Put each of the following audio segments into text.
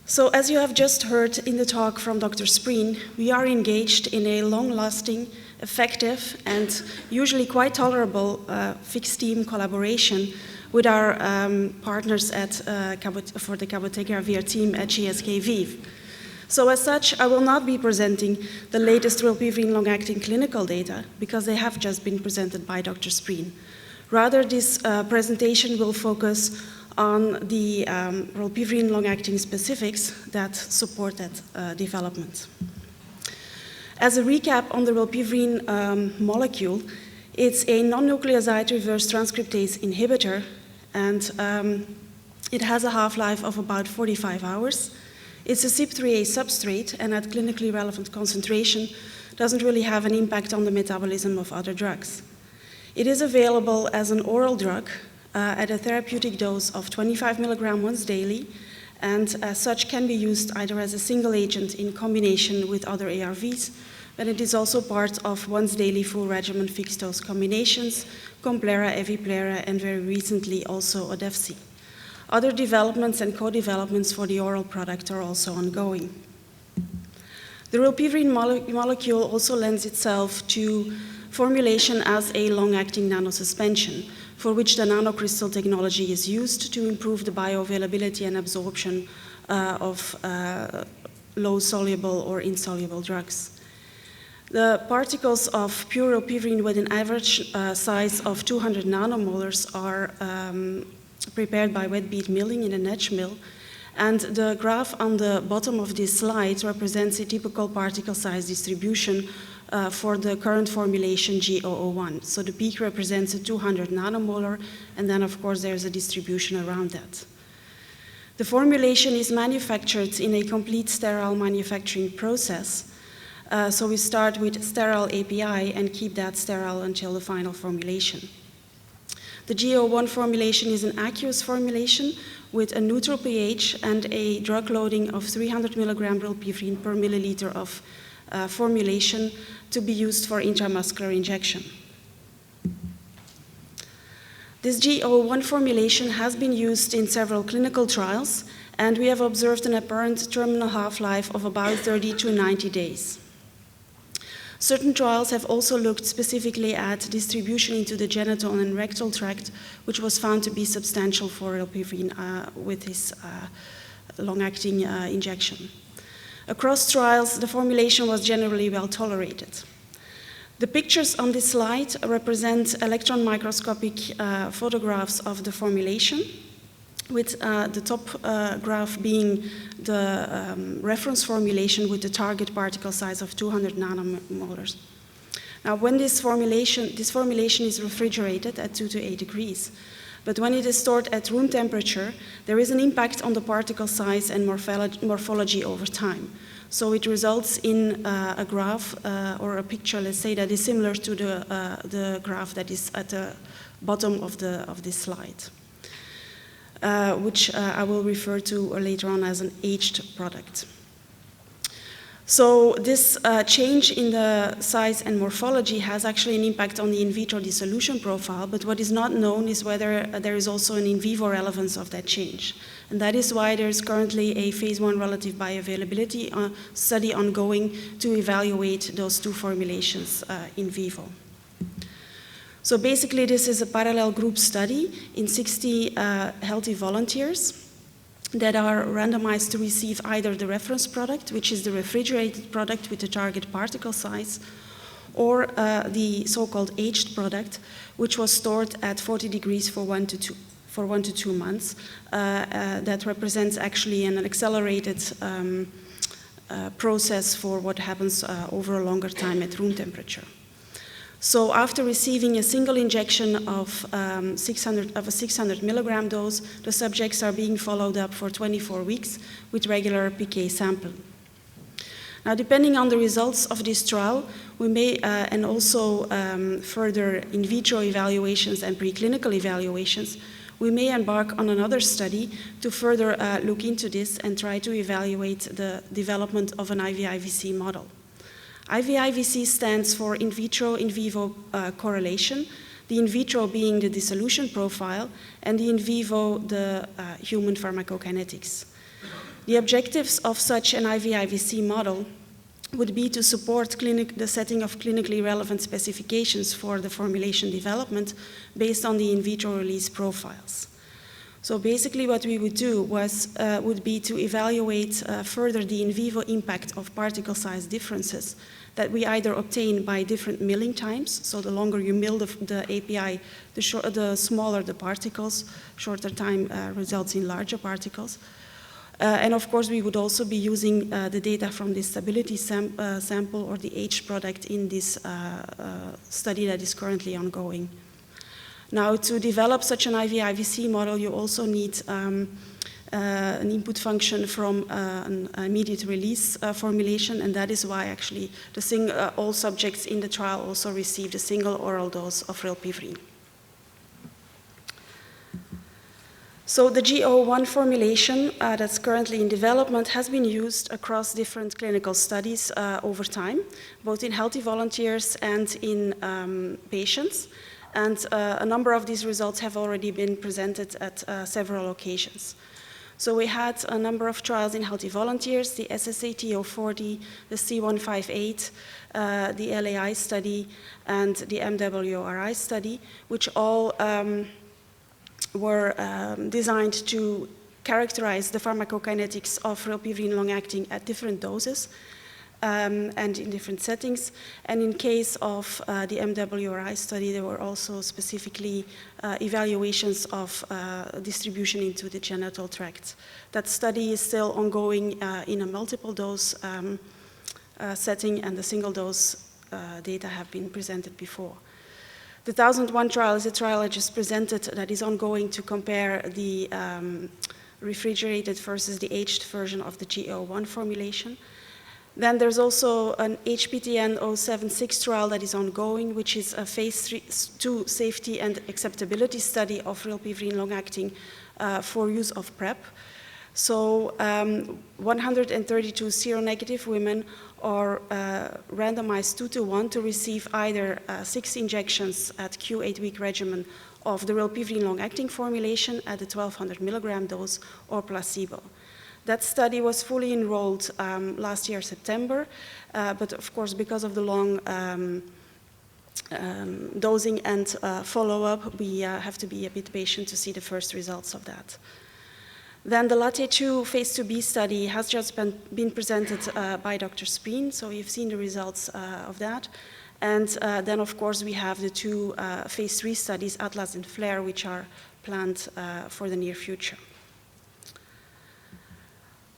So as you have just heard in the talk from Dr. Spreen, we are engaged in a long-lasting, effective, and usually quite tolerable fixed-team collaboration with our partners for the cabotegravir team at GSK ViiV. So as such, I will not be presenting the latest rilpivirine long-acting clinical data because they have just been presented by Dr. Spreen. Rather, this presentation will focus on the rilpivirine long-acting specifics that support that development. As a recap on the rilpivirine molecule, it's a non-nucleoside reverse transcriptase inhibitor, and it has a half-life of about 45 hours. It's a CYP3A substrate, and at clinically relevant concentration, doesn't really have an impact on the metabolism of other drugs. It is available as an oral drug at a therapeutic dose of 25 milligrams once daily, and as such can be used either as a single agent in combination with other ARVs, but it is also part of once daily full regimen fixed dose combinations, Complera, Eviplera, and very recently also Odefsey. Other developments and co-developments for the oral product are also ongoing. The rilpivirine molecule also lends itself to formulation as a long-acting nanosuspension, for which the nanocrystal technology is used to improve the bioavailability and absorption of low-soluble or insoluble drugs. The particles of pure rilpivirine with an average size of 200 nanomolars are prepared by wet bead milling in an etch mill, and the graph on the bottom of this slide represents a typical particle size distribution for the current formulation G001. So the peak represents a 200 nanomolar, and then of course there's a distribution around that. The formulation is manufactured in a complete sterile manufacturing process. So we start with sterile API and keep that sterile until the final formulation. The G001 formulation is an aqueous formulation with a neutral pH and a drug loading of 300 milligram rilpivirine per milliliter of formulation to be used for intramuscular injection. This G001 formulation has been used in several clinical trials, and we have observed an apparent terminal half-life of about 30 to 90 days. Certain trials have also looked specifically at distribution into the genital and rectal tract, which was found to be substantial for rilpivirine with this long-acting injection. Across trials, the formulation was generally well tolerated. The pictures on this slide represent electron microscopic photographs of the formulation, with the top graph being the reference formulation with the target particle size of 200 nanomolars. Now, when this formulation is refrigerated at 2 to 8 degrees, but when it is stored at room temperature, there is an impact on the particle size and morphology over time. So it results in a graph or a picture, let's say, that is similar to the graph that is at the bottom of this slide, which I will refer to later on as an aged product. So this change in the size and morphology has actually an impact on the in vitro dissolution profile, but what is not known is whether there is also an in vivo relevance of that change. And that is why there is currently a phase 1 relative bioavailability study ongoing to evaluate those two formulations in vivo. So basically this is a parallel group study in 60 healthy volunteers that are randomized to receive either the reference product, which is the refrigerated product with the target particle size, or the so-called aged product, which was stored at 40 degrees for 1 to 2 months. That represents actually an accelerated process for what happens over a longer time at room temperature. So after receiving a single injection of a 600 milligram dose, the subjects are being followed up for 24 weeks with regular PK sampling. Now, depending on the results of this trial, we may, and also further in vitro evaluations and preclinical evaluations, we may embark on another study to further look into this and try to evaluate the development of an IVIVC model. IVIVC stands for in vitro in vivo correlation, the in vitro being the dissolution profile, and the in vivo the human pharmacokinetics. The objectives of such an IV-IVC model would be to support the setting of clinically relevant specifications for the formulation development based on the in vitro release profiles. So basically what we would do would be to evaluate further the in vivo impact of particle size differences that we either obtain by different milling times, so the longer you mill the API, the smaller the particles, shorter time results in larger particles. And of course, we would also be using the data from the stability sample or the H product in this study that is currently ongoing. Now, to develop such an IV-IVC model, you also need an input function from an immediate release formulation, and that is why actually all subjects in the trial also received a single oral dose of rilpivirine. So the GO1 formulation that's currently in development has been used across different clinical studies over time, both in healthy volunteers and in patients. And a number of these results have already been presented at several occasions. So we had a number of trials in healthy volunteers, the SSAT-040, the C158, the LAI study, and the MWRI study, which all were designed to characterize the pharmacokinetics of rilpivirine long-acting at different doses and in different settings. And in case of the MWRI study, there were also specifically evaluations of distribution into the genital tract. That study is still ongoing in a multiple dose setting, and the single dose data have been presented before. The 1001 trial is a trial I just presented that is ongoing to compare the refrigerated versus the aged version of the GO1 formulation. Then there's also an HPTN 076 trial that is ongoing, which is a phase 2 safety and acceptability study of rilpivirine long-acting for use of PrEP. So 132 seronegative women are randomized 2-to-1 to receive either 6 injections at Q8-week regimen of the rilpivirine long-acting formulation at the 1200 milligram dose or placebo. That study was fully enrolled last year, September, but of course, because of the long dosing and follow-up, we have to be a bit patient to see the first results of that. Then the LATE-2 phase 2b study has just been presented by Dr. Spreen, so you've seen the results of that. And then, of course, we have the 2 phase 3 studies, Atlas and Flare, which are planned for the near future.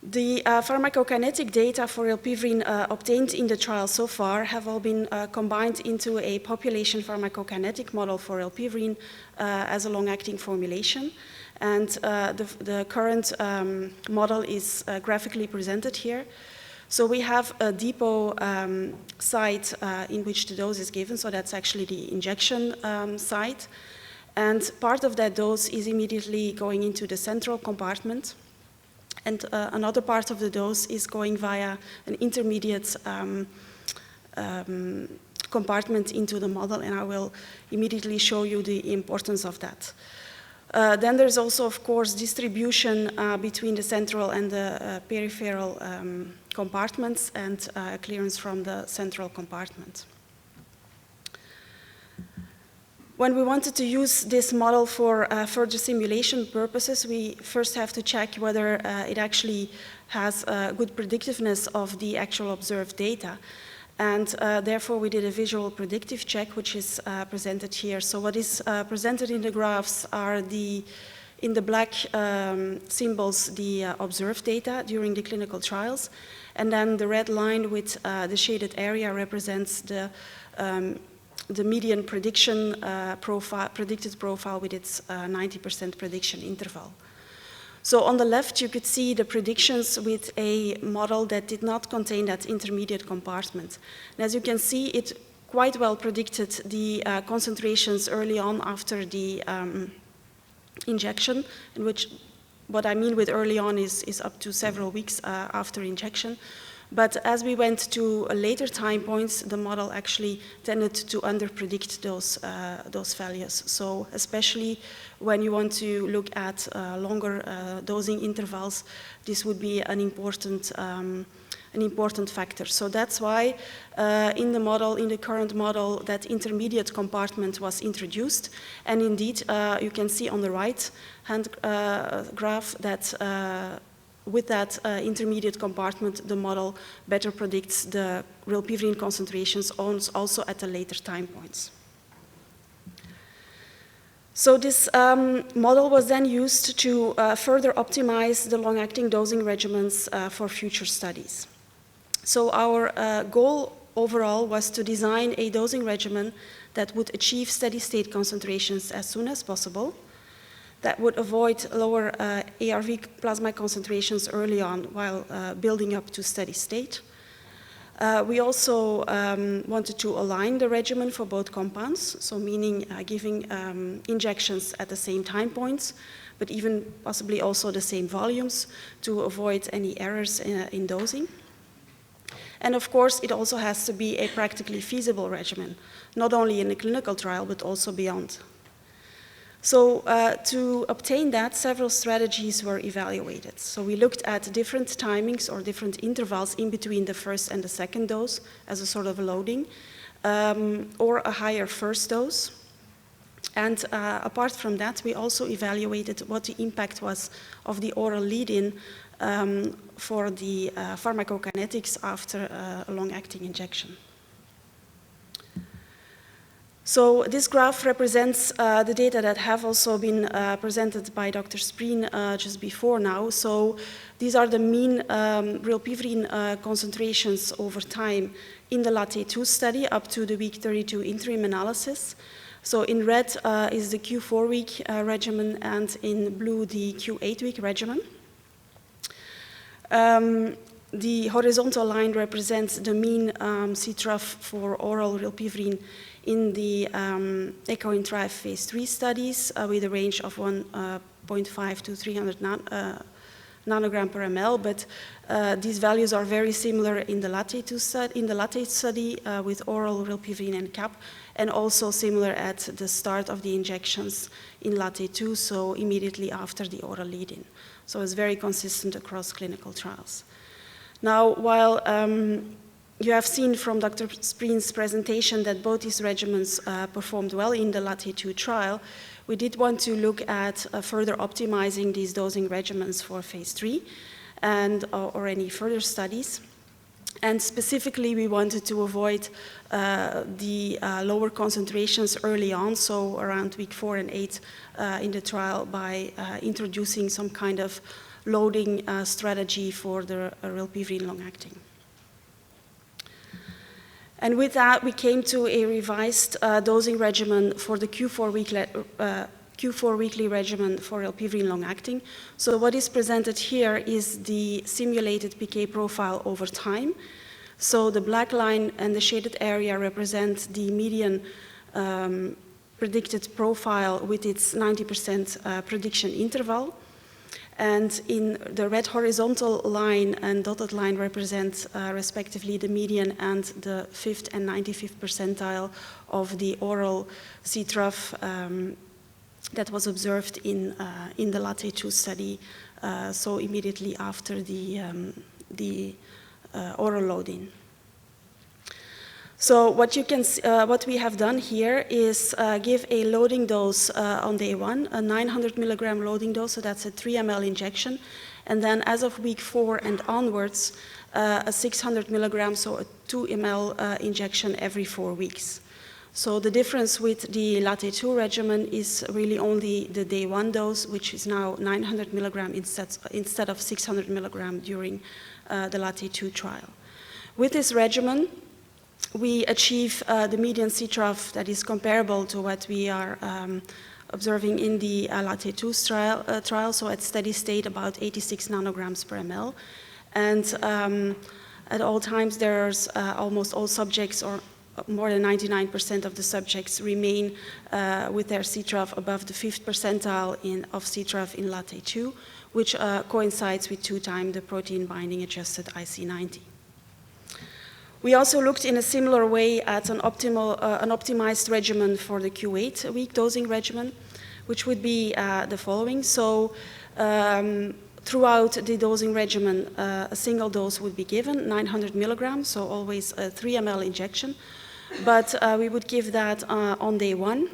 The pharmacokinetic data for rilpivirine obtained in the trial so far have all been combined into a population pharmacokinetic model for rilpivirine as a long-acting formulation. And the current model is graphically presented here. So we have a depot site in which the dose is given, so that's actually the injection site. And part of that dose is immediately going into the central compartment. And another part of the dose is going via an intermediate compartment into the model, and I will immediately show you the importance of that. Then there's also, of course, distribution between the central and the peripheral compartments and clearance from the central compartment. When we wanted to use this model for further simulation purposes, we first have to check whether it actually has good predictiveness of the actual observed data. And therefore, we did a visual predictive check, which is presented here. So what is presented in the graphs are in the black symbols, the observed data during the clinical trials. And then the red line with the shaded area represents the median prediction predicted profile with its 90% prediction interval. So on the left, you could see the predictions with a model that did not contain that intermediate compartment. And as you can see, it quite well predicted the concentrations early on after the injection, in which what I mean with early on is up to several weeks after injection. But as we went to later time points, the model actually tended to underpredict those values. So especially when you want to look at longer dosing intervals, this would be an important factor. So that's why in the current model, that intermediate compartment was introduced. And indeed, you can see on the right hand graph that with that intermediate compartment, the model better predicts the rilpivirine concentrations also at the later time points. So this model was then used to further optimize the long-acting dosing regimens for future studies. So our goal overall was to design a dosing regimen that would achieve steady-state concentrations as soon as possible, that would avoid lower ARV plasma concentrations early on while building up to steady state. We also wanted to align the regimen for both compounds, so meaning giving injections at the same time points, but even possibly also the same volumes to avoid any errors in dosing. And of course, it also has to be a practically feasible regimen, not only in a clinical trial, but also beyond. So to obtain that, several strategies were evaluated. So we looked at different timings or different intervals in between the first and the second dose as a sort of loading, or a higher first dose. And apart from that, we also evaluated what the impact was of the oral lead-in for the pharmacokinetics after a long-acting injection. So this graph represents the data that have also been presented by Dr. Spreen just before now. So these are the mean rilpivirine concentrations over time in the LATE-2 study up to the week 32 interim analysis. So in red is the Q4-week regimen, and in blue the Q8-week regimen. The horizontal line represents the mean C-trough for oral rilpivirine in the ECHO-INTRIVE phase 3 studies with a range of 1.5 to 300 nanogram per ml, but these values are very similar in the LATE study with oral rilpivirine and cap, and also similar at the start of the injections in LATE-2, so immediately after the oral lead-in. So it's very consistent across clinical trials. Now, while you have seen from Dr. Spreen's presentation that both these regimens performed well in the LATE-2 trial, we did want to look at further optimizing these dosing regimens for phase 3 and or any further studies. And specifically, we wanted to avoid the lower concentrations early on, so around week 4 and 8 in the trial, by introducing some kind of loading strategy for the rilpivirine long-acting. And with that, we came to a revised dosing regimen for the Q4 weekly regimen for rilpivirine long-acting. So what is presented here is the simulated PK profile over time. So the black line and the shaded area represent the median predicted profile with its 90% prediction interval. And in the red horizontal line and dotted line represent respectively the median and the 5th and 95th percentile of the oral C-trough that was observed in the LATE-2 study, so immediately after the oral load-in. So what you can what we have done here is give a loading dose on day 1, a 900 milligram loading dose, so that's a 3 ml injection, and then as of week 4 and onwards, a 600 milligrams, so a 2 ml injection every 4 weeks. So the difference with the LATE-2 regimen is really only the day 1 dose, which is now 900 milligram instead of 600 milligram during the LATE-2 trial. With this regimen, we achieve the median C-trough that is comparable to what we are observing in the LATE-2 trial, so at steady state about 86 nanograms per ml. And at all times, there's almost all subjects, or more than 99% of the subjects, remain with their C-trough above the 5th percentile of C-trough in LATE-2, which coincides with 2 times the protein binding adjusted IC90. We also looked in a similar way at an optimized regimen for the Q8-week dosing regimen, which would be the following. So throughout the dosing regimen, a single dose would be given, 900 milligrams, so always a 3 ml injection. But we would give that on day 1,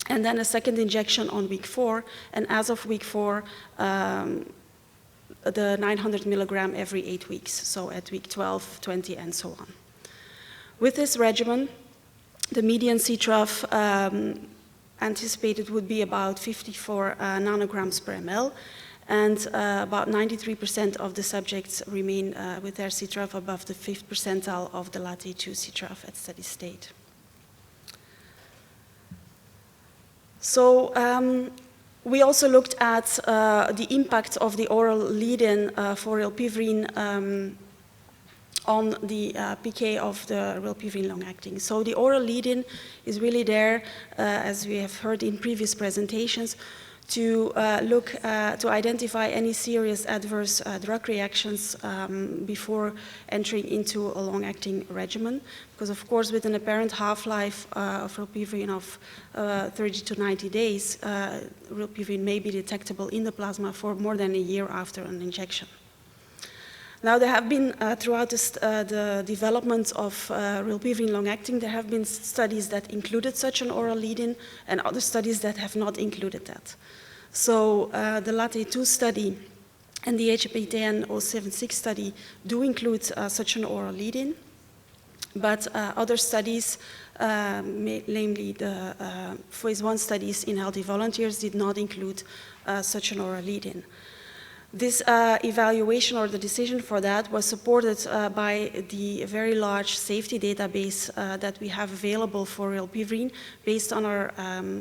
and then a second injection on week 4, and as of week 4, the 900 milligram every 8 weeks, so at week 12, 20, and so on. With this regimen, the median C-trough anticipated would be about 54 nanograms per ml, and about 93% of the subjects remain with their C-trough above the 5th percentile of the LAT-A2 C-trough at steady state. So we also looked at the impact of the oral lead-in for rilpivirine on the PK of the rilpivirine long-acting. So the oral lead-in is really there, as we have heard in previous presentations, to to identify any serious adverse drug reactions before entering into a long-acting regimen. Because of course, with an apparent half-life of rilpivirine of 30 to 90 days, rilpivirine may be detectable in the plasma for more than a year after an injection. Now, there have been, throughout the development of rilpivirine long-acting, there have been studies that included such an oral lead-in and other studies that have not included that. So the LAT-A2 study and the HPTN 076 study do include such an oral lead-in, but other studies, namely the phase 1 studies in healthy volunteers, did not include such an oral lead-in. This evaluation, or the decision for that, was supported by the very large safety database that we have available for rilpivirine based on our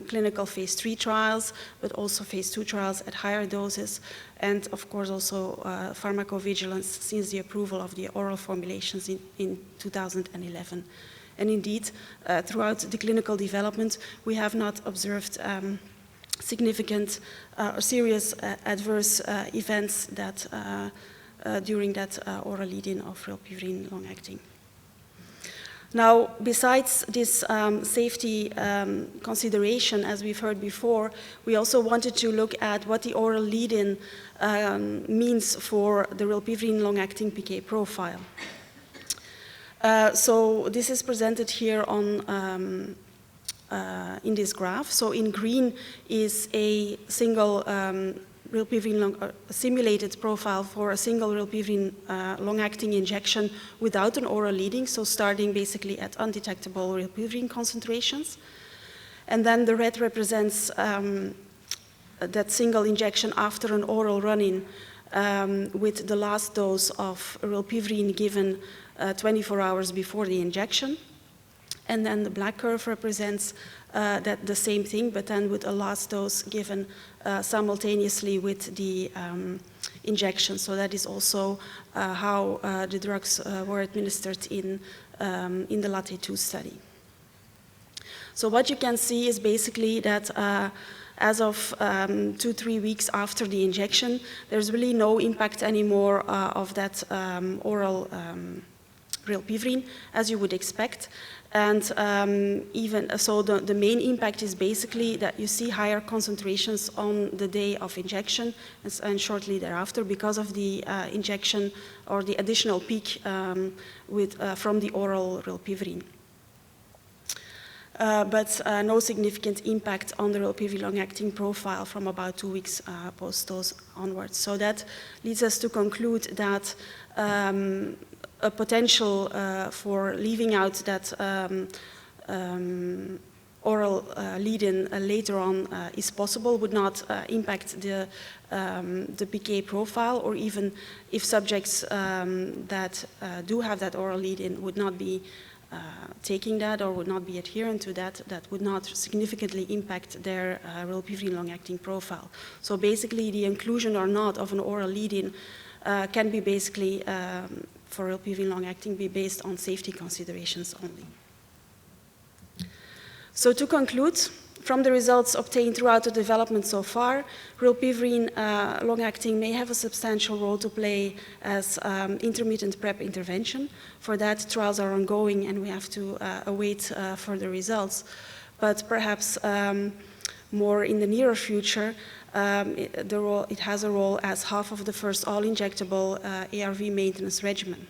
clinical phase 3 trials, but also phase 2 trials at higher doses, and of course also pharmacovigilance since the approval of the oral formulations in 2011. And indeed, throughout the clinical development, we have not observed significant or serious adverse events that during that oral lead-in of rilpivirine long-acting. Now, besides this safety consideration, as we've heard before, we also wanted to look at what the oral lead-in means for the rilpivirine long-acting PK profile. So this is presented here on in this graph. So in green is a single rilpivirine simulated profile for a single rilpivirine long-acting injection without an oral lead-in, so starting basically at undetectable rilpivirine concentrations. And then the red represents that single injection after an oral run-in with the last dose of rilpivirine given 24 hours before the injection. And then the black curve represents that the same thing, but then with a last dose given simultaneously with the injection. So that is also how the drugs were administered in the LAT-A2 study. So what you can see is basically that as of 2-3 weeks after the injection, there's really no impact anymore of that oral rilpivirine, as you would expect. And even so, the main impact is basically that you see higher concentrations on the day of injection and shortly thereafter because of the injection or the additional peak from the oral rilpivirine. But no significant impact on the rilpivirine long-acting profile from about 2 weeks post-dose onwards. So that leads us to conclude that a potential for leaving out that oral lead-in later on is possible, would not impact the PK profile, or even if subjects that do have that oral lead-in would not be taking that or would not be adherent to that, that would not significantly impact their rilpivirine long-acting profile. So basically the inclusion or not of an oral lead-in can be basically for rilpivirine long-acting be based on safety considerations only. So to conclude, From the results obtained throughout the development so far, rilpivirine long-acting may have a substantial role to play as intermittent PrEP intervention. For that, trials are ongoing and we have to await further results. But perhaps more in the nearer future, it has a role as half of the first all-injectable ARV maintenance regimen,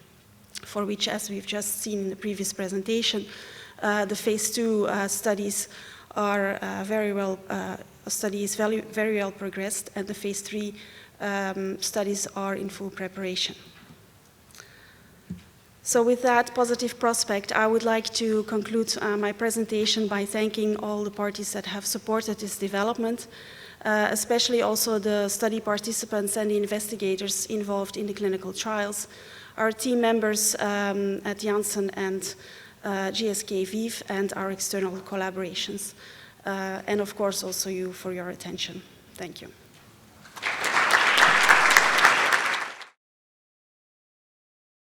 for which, as we've just seen in the previous presentation, the phase 2 studies are very well progressed, and the phase 3 studies are in full preparation. So with that positive prospect, I would like to conclude my presentation by thanking all the parties that have supported this development, especially also the study participants and the investigators involved in the clinical trials, our team members at Janssen and GSK ViiV, and our external collaborations. And of course also you for your attention. Thank you.